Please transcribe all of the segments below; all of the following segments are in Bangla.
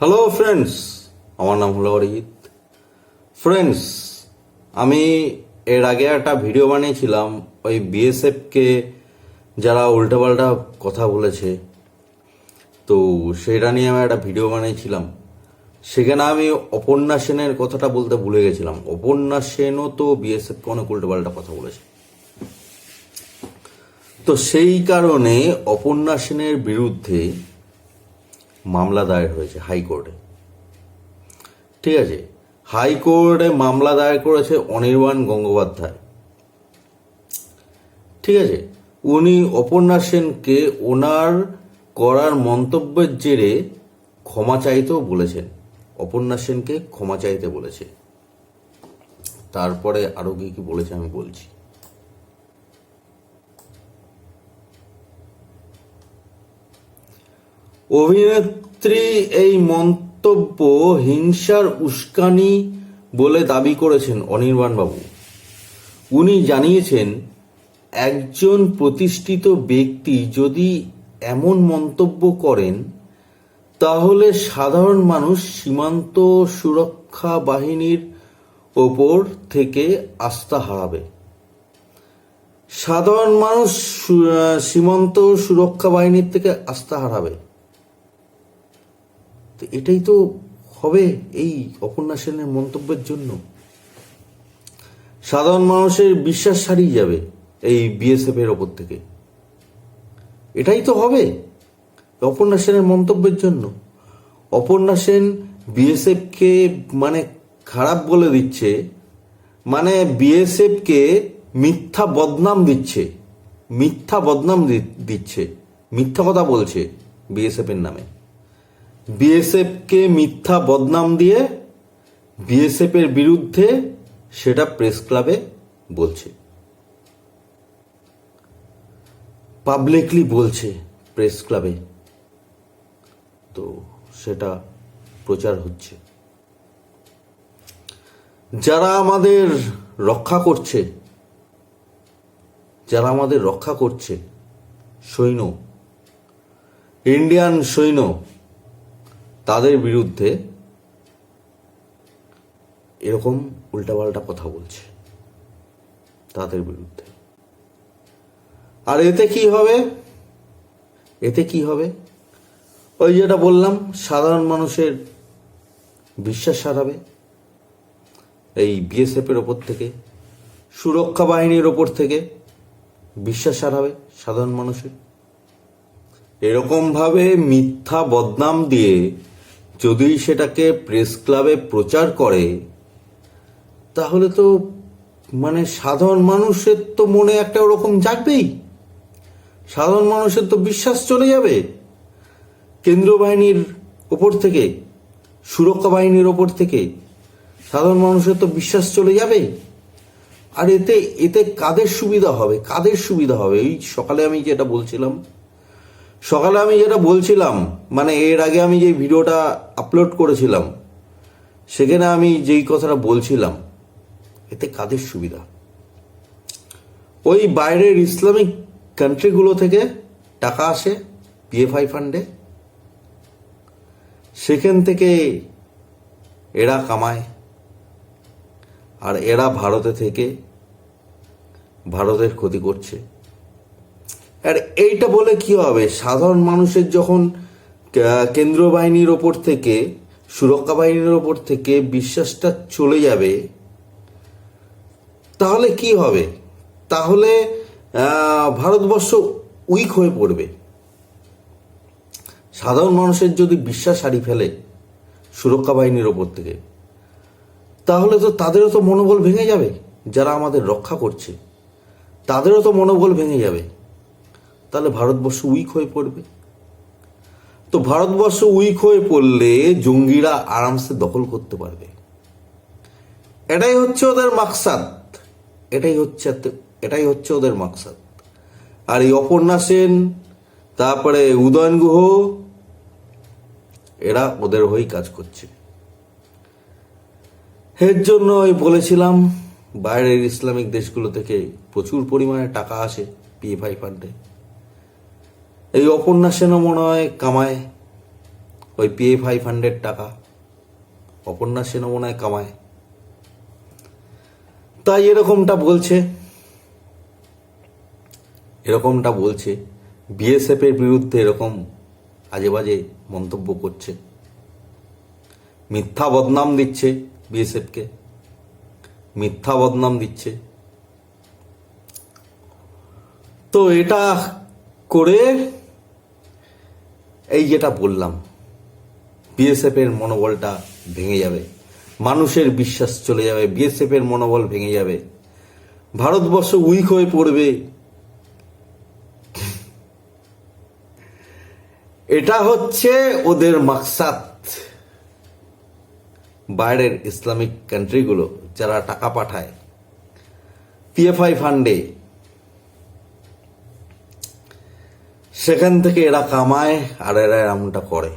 হ্যালো ফ্রেন্ডস, আমার নাম হলো অরিজিৎ। ফ্রেন্ডস, আমি এর আগে একটা ভিডিও বানিয়েছিলাম ওই বিএসএফকে যারা উল্টোপাল্টা কথা বলেছে, তো সেটা নিয়ে আমি একটা ভিডিও বানিয়েছিলাম। সেখানে আমি অপর্ণা সেনের কথাটা বলতে ভুলে গেছিলাম। অপর্ণা সেনও তো বিএসএফকে অনেক উল্টোপাল্টা কথা বলেছে। তো সেই কারণে অপর্ণা সেনের বিরুদ্ধে মামলা দায়ের হয়েছে হাইকোর্টে। ঠিক আছে, হাইকোর্টে মামলা দায়ের করেছে অনির্বাণ গঙ্গোপাধ্যায়। ঠিক আছে, উনি অপর্ণা সেনকে ওনার করার মন্তব্যের জেরে ক্ষমা চাইতেও বলেছেন। অপর্ণা সেনকে ক্ষমা চাইতে বলেছে। তারপরে আরো কি কি বলেছে আমি বলছি। অভিনেত্রী এই মন্তব্য হিংসার উস্কানি বলে দাবি করেছেন অনির্বাণ বাবু। উনি জানিয়েছেন, একজন প্রতিষ্ঠিত ব্যক্তি যদি এমন মন্তব্য করেন তাহলে সাধারণ মানুষ সীমান্ত সুরক্ষা বাহিনীর ওপর থেকে আস্থা হারাবে। সাধারণ মানুষ সীমান্ত সুরক্ষা বাহিনীর থেকে আস্থা হারাবে। তো এটাই তো হবে এই অপর্ণা সেনের মন্তব্যের জন্য। সাধারণ মানুষের বিশ্বাস হারিয়ে যাবে এই বিএসএফ এর ওপর থেকে। এটাই তো হবে অপর্ণা সেনের মন্তব্যের জন্য। অপর্ণা সেন বিএসএফ কে মানে খারাপ বলে দিচ্ছে, মানে বিএসএফ কে মিথ্যা বদনাম দিচ্ছে, মিথ্যা কথা বলছে বিএসএফ এর নামে। বিএসএফ কে মিথ্যা বদনাম দিয়ে বিএসএফ এর বিরুদ্ধে সেটা প্রেস ক্লাবে বলছে, পাবলিকলি বলছে প্রেস ক্লাবে। তো সেটা প্রচার হচ্ছে। যারা আমাদের রক্ষা করছে সৈন্য, ইন্ডিয়ান সৈন্য, তাদের বিরুদ্ধে এরকম উল্টাপাল্টা কথা বলছে তাদের বিরুদ্ধে। আর এতে কি হবে ওই যেটা বললাম, সাধারণ মানুষের বিশ্বাস হারাবে এই বিএসএফ এর ওপর থেকে, সুরক্ষা বাহিনীর ওপর থেকে বিশ্বাস হারাবে সাধারণ মানুষের। এরকম ভাবে মিথ্যা বদনাম দিয়ে যদি সেটাকে প্রেস ক্লাবে প্রচার করে তাহলে তো মানে সাধারণ মানুষের তো মনে একটা ওরকম জাগবেই। সাধারণ মানুষের তো বিশ্বাস চলে যাবে কেন্দ্রীয় বাহিনীর ওপর থেকে, সুরক্ষা বাহিনীর ওপর থেকে সাধারণ মানুষের তো বিশ্বাস চলে যাবে। আর এতে কাদের সুবিধা হবে? এই সকালে আমি যেটা বলছিলাম, মানে এর আগে আমি যে ভিডিওটা আপলোড করেছিলাম সেখানে আমি যেই কথাটা বলছিলাম, এতে কাদের সুবিধা? ওই বাইরের ইসলামিক কান্ট্রিগুলো থেকে টাকা আসে পিএফআই ফান্ডে, সেখান থেকে এরা কামায়। আর এরা ভারতে থেকে ভারতের ক্ষতি করছে। আর এইটা বলে কি হবে? সাধারণ মানুষের যখন কেন্দ্রীয় বাহিনীর ওপর থেকে, সুরক্ষা বাহিনীর ওপর থেকে বিশ্বাসটা চলে যাবে, তাহলে কি হবে? তাহলে ভারতবর্ষ উইক হয়ে পড়বে। সাধারণ মানুষের যদি বিশ্বাস হারিয়ে ফেলে সুরক্ষা বাহিনীর ওপর থেকে, তাহলে তো তাদেরও তো মনোবল ভেঙে যাবে। যারা আমাদের রক্ষা করছে তাদেরও তো মনোবল ভেঙে যাবে। তাহলে ভারতবর্ষ উইক হয়ে পড়বে। তো ভারতবর্ষ উইক হয়ে পড়লে জঙ্গিরা আরামসে দখল করতে পারবে। এটাই হচ্ছে ওদের মাকসাদ। আর এই অপর্ণা সেন, তারপরে উদয়ন গুহ, এরা ওদের হয়েই কাজ করছে। এর জন্য বলেছিলাম বাইরের ইসলামিক দেশগুলো থেকে প্রচুর পরিমাণে টাকা আসে পিএফআই ফান্ডে। এই অপর্ণা সেনও মনে হয় কামায় ওই PFI ফান্ডের টাকা অপর্ণা সেনও মনে হয় কামায়, তাই এরকমটা বলছে BSF এর বিরুদ্ধে এরকম আজে বাজে মন্তব্য করছে, মিথ্যা বদনাম দিচ্ছে, BSF কে মিথ্যা বদনাম দিচ্ছে। তো এটা করে এই যেটা বললাম, BSF এর মনোবলটা ভেঙে যাবে, মানুষের বিশ্বাস চলে যাবে, BSF এর মনোবল ভেঙে যাবে, ভারতবর্ষ উইক হয়ে পড়বে। এটা হচ্ছে ওদের মাকসাদ। বাইরের ইসলামিক কান্ট্রিগুলো যারা টাকা পাঠায় PFI ফান্ডে, সেখান থেকে এরা কামায় আর এরা এমনটা করে।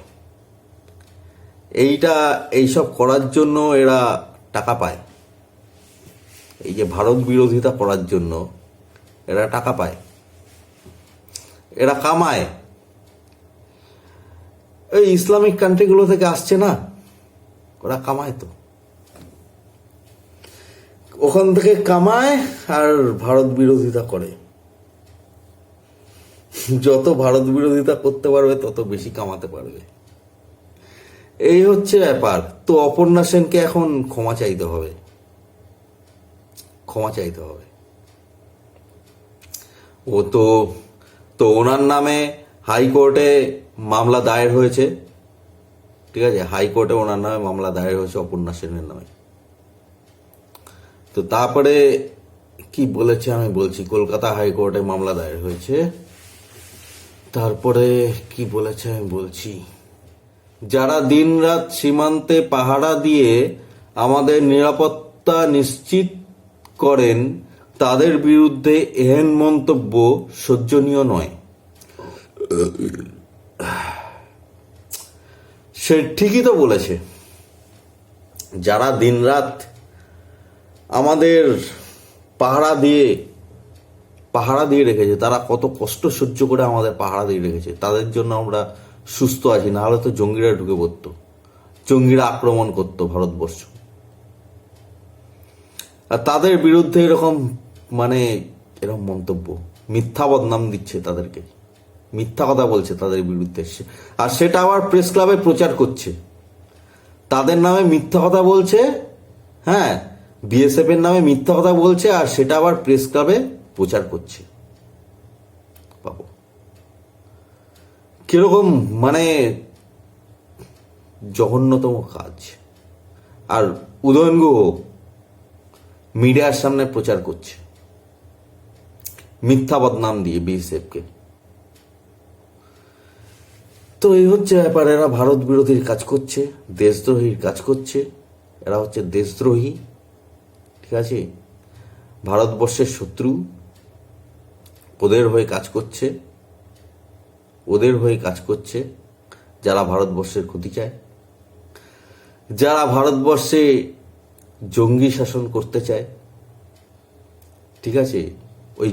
এইসব করার জন্য এরা টাকা পায়, এই যে ভারত বিরোধিতা করার জন্য এরা টাকা পায়, এরা কামায়। এই ইসলামিক কান্ট্রিগুলো থেকে আসছে না, ওরা কামায়, তো ওখান থেকে কামায় আর ভারত বিরোধিতা করে। যত ভারত বিরোধিতা করতে পারবে তত বেশি কামাতে পারবে, এই হচ্ছে ব্যাপার। তো অপর্ণা সেনকে এখন ক্ষমা চাইতে হবে। ও তো ওনার নামে হাইকোর্টে মামলা দায়ের হয়েছে, ঠিক আছে, হাইকোর্টে ওনার নামে মামলা দায়ের হয়েছে অপর্ণা সেনের নামে। তো তারপরে কি বলেছে আমি বলছি, কলকাতা হাইকোর্টে মামলা দায়ের হয়েছে। তারপরে কি বলেছে আমি বলছি, যারা দিনরাত সীমান্তে পাহারা দিয়ে আমাদের নিরাপত্তা নিশ্চিত করেন তাদের বিরুদ্ধে এহেন মন্তব্য সহ্যনীয় নয়। সে ঠিকই তো বলেছে, যারা দিনরাত আমাদের পাহারা দিয়ে রেখেছে, তারা কত কষ্ট সহ্য করে আমাদের পাহারা দিয়ে রেখেছে, তাদের জন্য আমরা সুস্থ আছি, না হলে তো জঙ্গিরা ঢুকে পড়তো, জঙ্গিরা আক্রমণ করতো ভারতবর্ষ। আর তাদের বিরুদ্ধে এরকম মন্তব্য, মিথ্যা বদনাম দিচ্ছে তাদেরকে, মিথ্যা কথা বলছে তাদের বিরুদ্ধে, আর সেটা আবার প্রেস ক্লাবে প্রচার করছে, তাদের নামে মিথ্যা কথা বলছে। হ্যাঁ, BSF এর নামে মিথ্যা কথা বলছে, আর সেটা আবার প্রেস ক্লাবে প্রচার করছে। বাবু, কিরকম জঘন্যতম কাজ। আর উদয়ন গুহ মিডিয়ার সামনে প্রচার করছে মিথ্যা বদনাম দিয়ে BSF কে। তো এই হচ্ছে ব্যাপার, এরা ভারত বিরোধীর কাজ করছে, দেশদ্রোহীর কাজ করছে, এরা হচ্ছে দেশদ্রোহী, ঠিক আছে, ভারতবর্ষের শত্রু, ওদের হয়ে কাজ করছে, যারা ভারতবর্ষের ক্ষতি চায়, যারা ভারতবর্ষে জঙ্গি শাসন করতে চায়, ঠিক আছে, ওই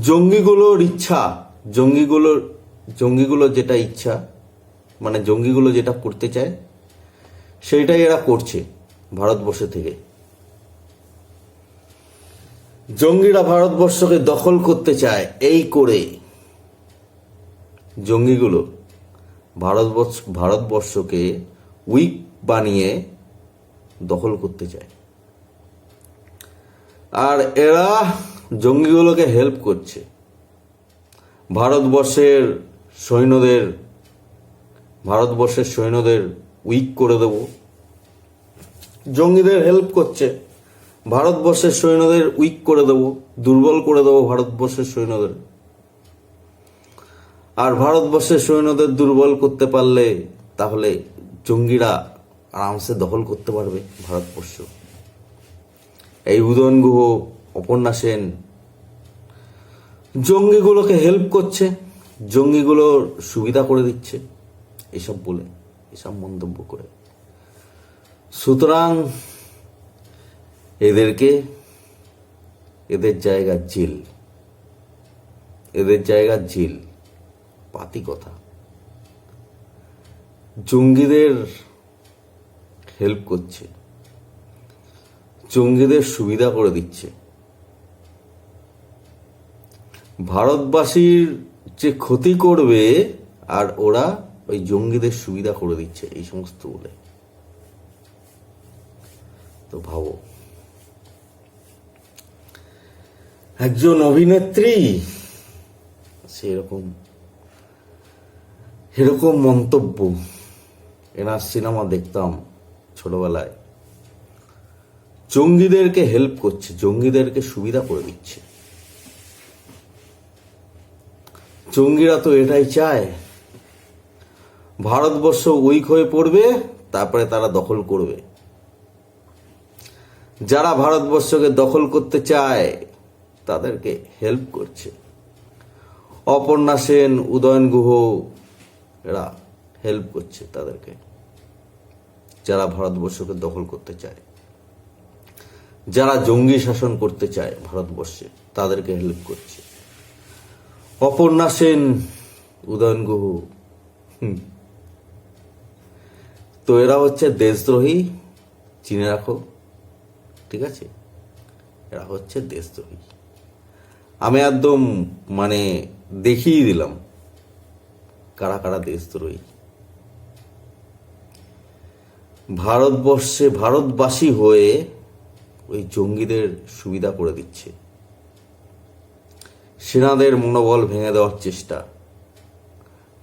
জঙ্গিগুলোর ইচ্ছা, জঙ্গিগুলোর যেটা ইচ্ছা, জঙ্গিগুলো যেটা করতে চায় সেইটাই এরা করছে ভারতবর্ষ থেকে। জঙ্গিরা ভারতবর্ষকে দখল করতে চায়, এই করে জঙ্গিগুলো ভারতবর্ষকে উইক বানিয়ে দখল করতে চায়। আর এরা জঙ্গিগুলোকে হেল্প করছে, ভারতবর্ষের সৈন্যদের উইক করে দেব, জঙ্গিদের হেল্প করছে, ভারতবর্ষের সৈন্যদের উইক করে দেব, দুর্বল করে দেব ভারতবর্ষের সৈন্যদের। আর ভারতবর্ষের সৈন্যদের দুর্বল করতে পারলে তাহলে জঙ্গিরা আরামসে দখল করতে পারবে ভারতবর্ষ। এই উদয়ন গুহ, অপর্ণা সেন জঙ্গিগুলোকে হেল্প করছে, জঙ্গিগুলোর সুবিধা করে দিচ্ছে, এসব বলে, এসব মন্তব্য করে। সুতরাং এদের জায়গা জেল, পাতি কথা। জঙ্গিদের হেল্প করছে, জঙ্গিদের সুবিধা করে দিচ্ছে। ভারতবাসীর যে ক্ষতি করবে আর ওরা ওই জঙ্গিদের সুবিধা করে দিচ্ছে এই সমস্ত বলে। তো ভাবো, একজন অভিনেত্রী সেরকম এরকম মন্তব্য। এনার সিনেমা দেখতাম ছোটবেলায়। জঙ্গিদেরকে হেল্প করছে, জঙ্গিদেরকে সুবিধা করে দিচ্ছে। জঙ্গিরা তো এটাই চায়, ভারতবর্ষ উইক হয়ে পড়বে, তারপরে তারা দখল করবে। যারা ভারতবর্ষকে দখল করতে চায় তাদেরকে হেল্প করছে। অপর্ণা সেন, উদয়ন গুহ, এরা হেল্প করছে তাদেরকে, যারা ভারতবর্ষকে দখল করতে চায়, যারা জঙ্গি শাসন করতে চায় ভারতবর্ষে, তাদেরকে হেল্প করছে। অপর্ণা সেন, উদয়ন গুহ, তো এরা হচ্ছে দেশদ্রোহী, চিনে রাখো, ঠিক আছে? এরা হচ্ছে দেশদ্রোহী। আমি একদম দেখিয়ে দিলাম কারা কারা দেশদ্রোহী। ভারতবর্ষে ভারতবাসী হয়ে ওই জঙ্গিদের সুবিধা করে দিচ্ছে। সেনাদের মনোবল ভেঙে দেওয়ার চেষ্টা,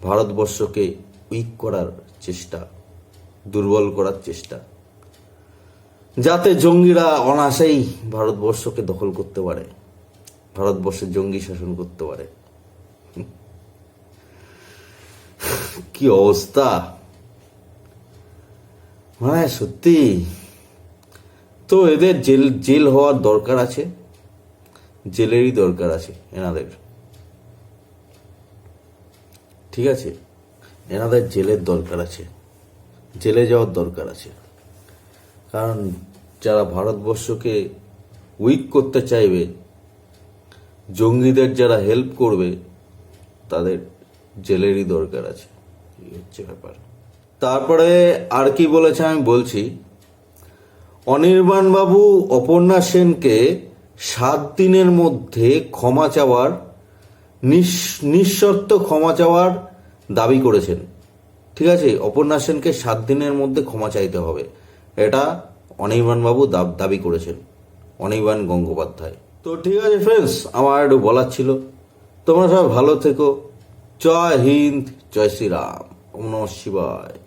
ভারতবর্ষকে উইক করার চেষ্টা, দুর্বল করার চেষ্টা, যাতে জঙ্গিরা অনায়াসেই ভারতবর্ষকে দখল করতে পারে, ভারতবর্ষে জঙ্গি শাসন করতে পারে। কি অবস্থা, সত্যি। তো এদের জেল হওয়ার দরকার আছে, জেলেরই দরকার আছে এনাদের, ঠিক আছে? এনাদের জেলের দরকার আছে, জেলে যাওয়ার দরকার আছে। কারণ যারা ভারতবর্ষকে উইক করতে চাইবে, জঙ্গিদের যারা হেল্প করবে, তাদের জেলেরই দরকার আছে। এই হচ্ছে ব্যাপার। তারপরে আর কি বলেছে আমি বলছি। অনির্বাণ বাবু অপর্ণা সেনকে 7 দিনের মধ্যে ক্ষমা চাওয়ার, নিঃশর্ত ক্ষমা চাওয়ার দাবি করেছেন, ঠিক আছে? অপর্ণা সেনকে 7 দিনের মধ্যে ক্ষমা চাইতে হবে, এটা অনির্বাণ বাবু দাবি করেছেন, অনির্বাণ গঙ্গোপাধ্যায়। তো ঠিক আছে ফ্রেন্ডস, আমার একটু বলার ছিল। তোমরা সবাই ভালো থেকো। জয় হিন্দ, জয় শ্রীরাম, ওম নমঃ শিবায়।